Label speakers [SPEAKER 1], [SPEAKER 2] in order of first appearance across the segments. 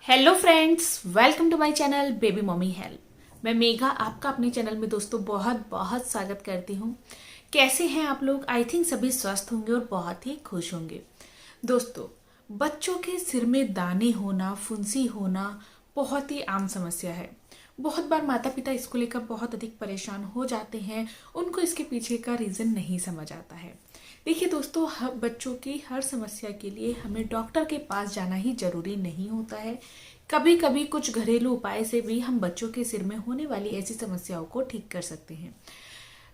[SPEAKER 1] Hello friends, welcome to my channel baby mummy help. मैं मेघा आपका अपने चैनल में दोस्तों बहुत बहुत स्वागत करती हूँ। कैसे हैं आप लोग? आई थिंक सभी स्वस्थ होंगे और बहुत ही खुश होंगे। दोस्तों, बच्चों के सिर में दाने होना, फुंसी होना बहुत ही आम समस्या है। बहुत बार माता पिता इसको लेकर बहुत अधिक परेशान हो जाते हैं। उनको इसके पीछे का रीज़न नहीं समझ आता है। देखिए दोस्तों, बच्चों की हर समस्या के लिए हमें डॉक्टर के पास जाना ही जरूरी नहीं होता है। कभी कभी कुछ घरेलू उपाय से भी हम बच्चों के सिर में होने वाली ऐसी समस्याओं को ठीक कर सकते हैं।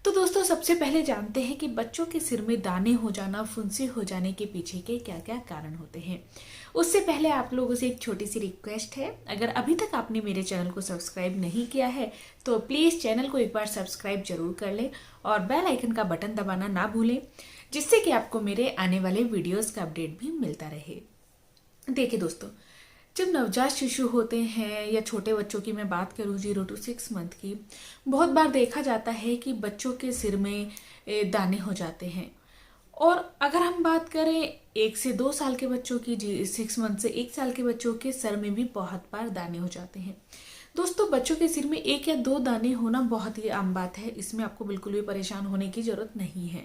[SPEAKER 1] तो दोस्तों, सबसे पहले जानते हैं कि बच्चों के सिर में दाने हो जाना, फुंसी हो जाने के पीछे के क्या क्या कारण होते हैं। उससे पहले आप लोगों से एक छोटी सी रिक्वेस्ट है, अगर अभी तक आपने मेरे चैनल को सब्सक्राइब नहीं किया है तो प्लीज़ चैनल को एक बार सब्सक्राइब जरूर कर लें और बेल आइकन का बटन दबाना ना भूलें, जिससे कि आपको मेरे आने वाले वीडियोस का अपडेट भी मिलता रहे। देखिए दोस्तों, जब नवजात शिशु होते हैं या छोटे बच्चों की मैं बात करूं 0 to 6 मंथ की, बहुत बार देखा जाता है कि बच्चों के सिर में दाने हो जाते हैं। और अगर हम बात करें 1 से 2 साल के बच्चों की, 6 मंथ से 1 साल के बच्चों के सर में भी बहुत बार दाने हो जाते हैं। दोस्तों, बच्चों के सिर में 1 या 2 दाने होना बहुत ही आम बात है। इसमें आपको बिल्कुल भी परेशान होने की जरूरत नहीं है।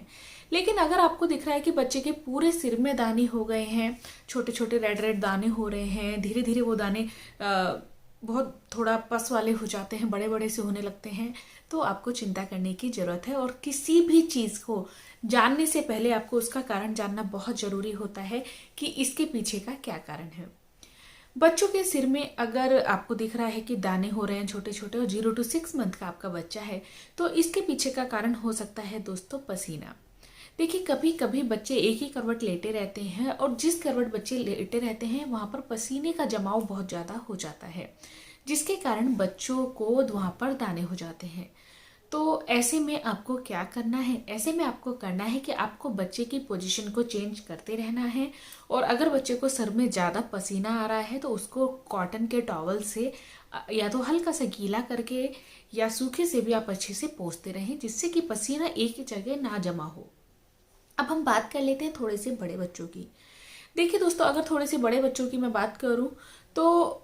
[SPEAKER 1] लेकिन अगर आपको दिख रहा है कि बच्चे के पूरे सिर में दाने हो गए हैं, छोटे छोटे रेड रेड दाने हो रहे हैं, धीरे धीरे वो दाने बहुत थोड़ा पस वाले हो जाते हैं, बड़े बड़े से होने लगते हैं, तो आपको चिंता करने की जरूरत है। और किसी भी चीज को जानने से पहले आपको उसका कारण जानना बहुत जरूरी होता है कि इसके पीछे का क्या कारण है। बच्चों के सिर में अगर आपको दिख रहा है कि दाने हो रहे हैं छोटे छोटे और 0 to 6 मंथ का आपका बच्चा है, तो इसके पीछे का कारण हो सकता है दोस्तों पसीना। देखिए, कभी कभी बच्चे एक ही करवट लेटे रहते हैं और जिस करवट बच्चे लेटे रहते हैं वहां पर पसीने का जमाव बहुत ज्यादा हो जाता है, जिसके कारण बच्चों को वहां पर दाने हो जाते हैं। तो ऐसे में आपको क्या करना है? ऐसे में आपको करना है कि आपको बच्चे की पोजीशन को चेंज करते रहना है। और अगर बच्चे को सर में ज़्यादा पसीना आ रहा है तो उसको कॉटन के टॉवल से या तो हल्का सा गीला करके या सूखे से भी आप अच्छे से पोंछते रहें, जिससे कि पसीना एक ही जगह ना जमा हो। अब हम बात कर लेते हैं थोड़े से बड़े बच्चों की। देखिए दोस्तों, अगर थोड़े से बड़े बच्चों की मैं बात करूं तो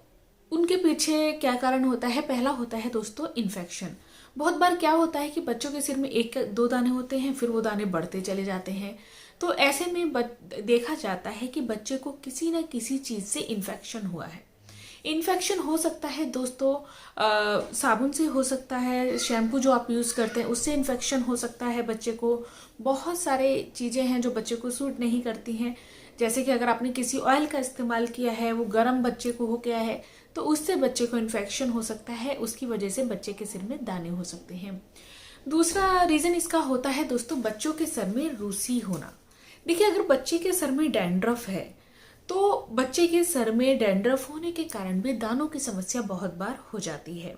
[SPEAKER 1] उनके पीछे क्या कारण होता है? पहला होता है दोस्तों इन्फेक्शन। बहुत बार क्या होता है कि बच्चों के सिर में 1 या 2 दाने होते हैं, फिर वो दाने बढ़ते चले जाते हैं। तो ऐसे में देखा जाता है कि बच्चे को किसी न किसी चीज से इन्फेक्शन हुआ है। इन्फेक्शन हो सकता है दोस्तों साबुन से हो सकता है, शैम्पू जो आप यूज करते हैं उससे इन्फेक्शन हो सकता है बच्चे को। बहुत सारे चीजें हैं जो बच्चे को सूट नहीं करती हैं, जैसे कि अगर आपने किसी ऑयल का इस्तेमाल किया है, वो गर्म बच्चे को हो गया है, तो उससे बच्चे को इन्फेक्शन हो सकता है। उसकी वजह से बच्चे के सिर में दाने हो सकते हैं। दूसरा रीजन इसका होता है दोस्तों बच्चों के सर में रूसी होना। देखिए, अगर बच्चे के सर में डैंड्रफ है तो बच्चे के सर में डैंड्रफ होने के कारण भी दानों की समस्या बहुत बार हो जाती है।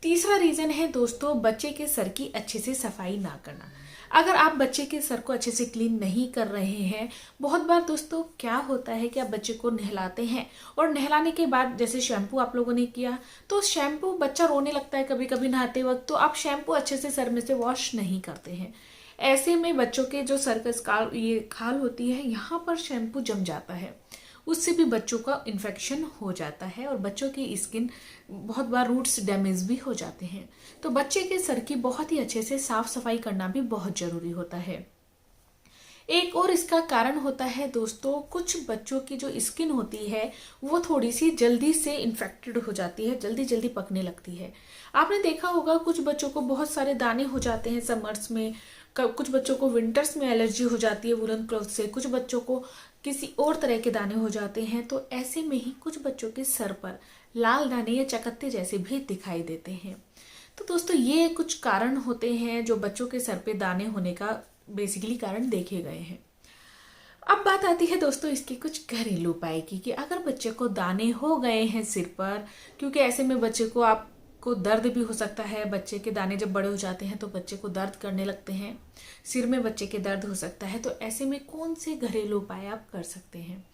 [SPEAKER 1] तीसरा रीजन है दोस्तों बच्चे के सर की अच्छे से सफाई ना करना। अगर आप बच्चे के सर को अच्छे से क्लीन नहीं कर रहे हैं, बहुत बार दोस्तों क्या होता है कि आप बच्चे को नहलाते हैं और नहलाने के बाद जैसे शैम्पू आप लोगों ने किया तो शैम्पू, बच्चा रोने लगता है कभी कभी नहाते वक्त, तो आप शैम्पू अच्छे से सर में से वॉश नहीं करते हैं। ऐसे में बच्चों के जो सर का ये खाल होती है, यहाँ पर शैम्पू जम जाता है, उससे भी बच्चों का इन्फेक्शन हो जाता है और बच्चों की स्किन बहुत बार रूट्स डैमेज भी हो जाते हैं। तो बच्चे के सर की बहुत ही अच्छे से साफ सफाई करना भी बहुत जरूरी होता है। एक और इसका कारण होता है दोस्तों, कुछ बच्चों की जो स्किन होती है वो थोड़ी सी जल्दी से इन्फेक्टेड हो जाती है, जल्दी जल्दी पकने लगती है। आपने देखा होगा कुछ बच्चों को बहुत सारे दाने हो जाते हैं समर्स में, कुछ बच्चों को विंटर्स में एलर्जी हो जाती है वुलन क्लॉथ से, कुछ बच्चों को किसी और तरह के दाने हो जाते हैं। तो ऐसे में ही कुछ बच्चों के सर पर लाल दाने या चकत्ते जैसे भी दिखाई देते हैं। तो दोस्तों, ये कुछ कारण होते हैं जो बच्चों के सर पे दाने होने का बेसिकली कारण देखे गए हैं। अब बात आती है दोस्तों इसके कुछ घरेलू उपाय की, कि अगर बच्चे को दाने हो गए हैं सिर पर, क्योंकि ऐसे में बच्चे को आपको दर्द भी हो सकता है। बच्चे के दाने जब बड़े हो जाते हैं तो बच्चे को दर्द करने लगते हैं, सिर में बच्चे के दर्द हो सकता है। तो ऐसे में कौन से घरेलू उपाय आप कर सकते हैं?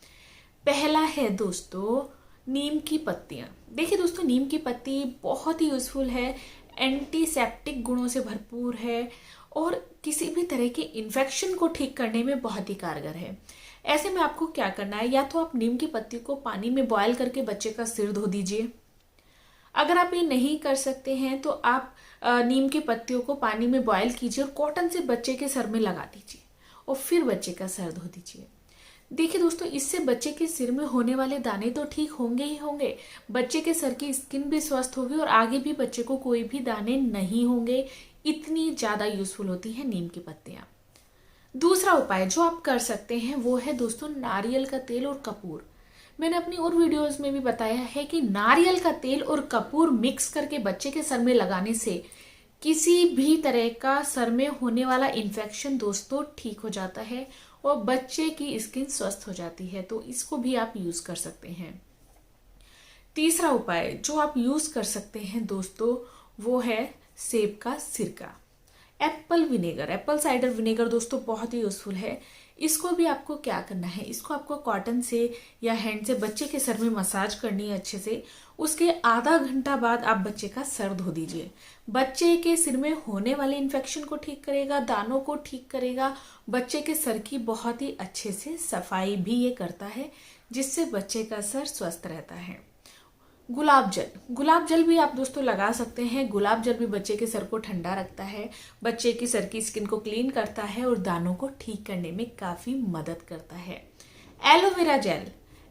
[SPEAKER 1] पहला है दोस्तों नीम की पत्तियां। देखिए दोस्तों, नीम की पत्ती बहुत ही यूजफुल है, एंटीसेप्टिक गुणों से भरपूर है और किसी भी तरह के इन्फेक्शन को ठीक करने में बहुत ही कारगर है। ऐसे में आपको क्या करना है, या तो आप नीम की पत्ती को पानी में बॉयल करके बच्चे का सिर धो दीजिए। अगर आप ये नहीं कर सकते हैं तो आप नीम की पत्तियों को पानी में बॉयल कीजिए और कॉटन से बच्चे के सर में लगा दीजिए और फिर बच्चे का सर धो दीजिए। देखिए दोस्तों, इससे बच्चे के सिर में होने वाले दाने तो ठीक होंगे ही होंगे, बच्चे के सर की स्किन भी स्वस्थ होगी और आगे भी बच्चे को कोई भी दाने नहीं होंगे। इतनी ज्यादा यूजफुल होती है नीम की पत्तियां। दूसरा उपाय जो आप कर सकते हैं वो है दोस्तों नारियल का तेल और कपूर। मैंने अपनी और वीडियोस में भी बताया है कि नारियल का तेल और कपूर मिक्स करके बच्चे के सर में लगाने से किसी भी तरह का सर में होने वाला इन्फेक्शन दोस्तों ठीक हो जाता है और बच्चे की स्किन स्वस्थ हो जाती है। तो इसको भी आप यूज कर सकते हैं। तीसरा उपाय जो आप यूज कर सकते हैं दोस्तों वो है सेब का सिरका, Apple vinegar, Apple cider vinegar दोस्तों बहुत ही यूजफुल है। इसको भी आपको क्या करना है, इसको आपको कॉटन से या हैंड से बच्चे के सर में मसाज करनी है अच्छे से। उसके आधा घंटा बाद आप बच्चे का सर धो दीजिए। बच्चे के सिर में होने वाले इन्फेक्शन को ठीक करेगा, दानों को ठीक करेगा, बच्चे के सर की बहुत ही अच्छे से सफाई भी ये करता है, जिससे बच्चे का सर स्वस्थ रहता है। गुलाब जल भी आप दोस्तों लगा सकते हैं। गुलाब जल भी बच्चे के सर को ठंडा रखता है, बच्चे की सर की स्किन को क्लीन करता है और दानों को ठीक करने में काफी मदद करता है।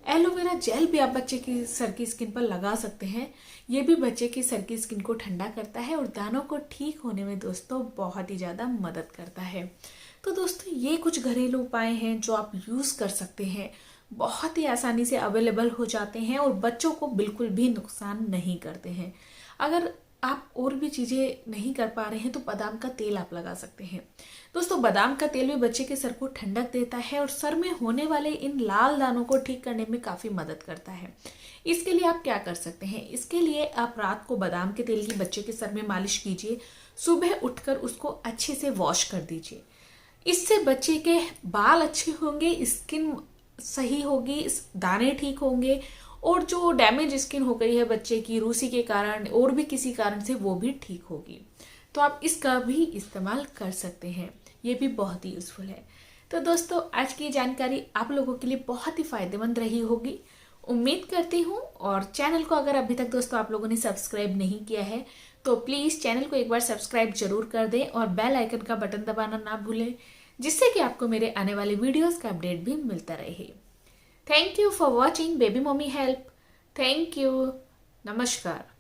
[SPEAKER 1] एलोवेरा जेल भी आप बच्चे की सर की स्किन पर लगा सकते हैं। ये भी बच्चे की सर की स्किन को ठंडा करता है और दानों को ठीक होने में दोस्तों बहुत ही ज्यादा मदद करता है। तो दोस्तों ये कुछ घरेलू उपाय हैं जो आप यूज कर सकते हैं, बहुत ही आसानी से अवेलेबल हो जाते हैं और बच्चों को बिल्कुल भी नुकसान नहीं करते हैं। अगर आप और भी चीजें नहीं कर पा रहे हैं तो बादाम का तेल आप लगा सकते हैं। दोस्तों बादाम का तेल भी बच्चे के सर को ठंडक देता है और सर में होने वाले इन लाल दानों को ठीक करने में काफी मदद करता है। इसके लिए आप क्या कर सकते हैं, इसके लिए आप रात को बादाम के तेल की बच्चे के सर में मालिश कीजिए, सुबह उठकर उसको अच्छे से वॉश कर दीजिए। इससे बच्चे के बाल अच्छे होंगे, स्किन सही होगी, दाने ठीक होंगे और जो डैमेज स्किन हो गई है बच्चे की रूसी के कारण और भी किसी कारण से वो भी ठीक होगी। तो आप इसका भी इस्तेमाल कर सकते हैं, ये भी बहुत ही यूजफुल है। तो दोस्तों आज की जानकारी आप लोगों के लिए बहुत ही फायदेमंद रही होगी, उम्मीद करती हूँ। और चैनल को अगर अभी तक दोस्तों आप लोगों ने सब्सक्राइब नहीं किया है तो प्लीज चैनल को एक बार सब्सक्राइब जरूर कर दें और बेल आइकन का बटन दबाना ना भूलें, जिससे कि आपको मेरे आने वाले वीडियोस का अपडेट भी मिलता रहे। Thank you for watching baby mummy help. Thank you. नमस्कार।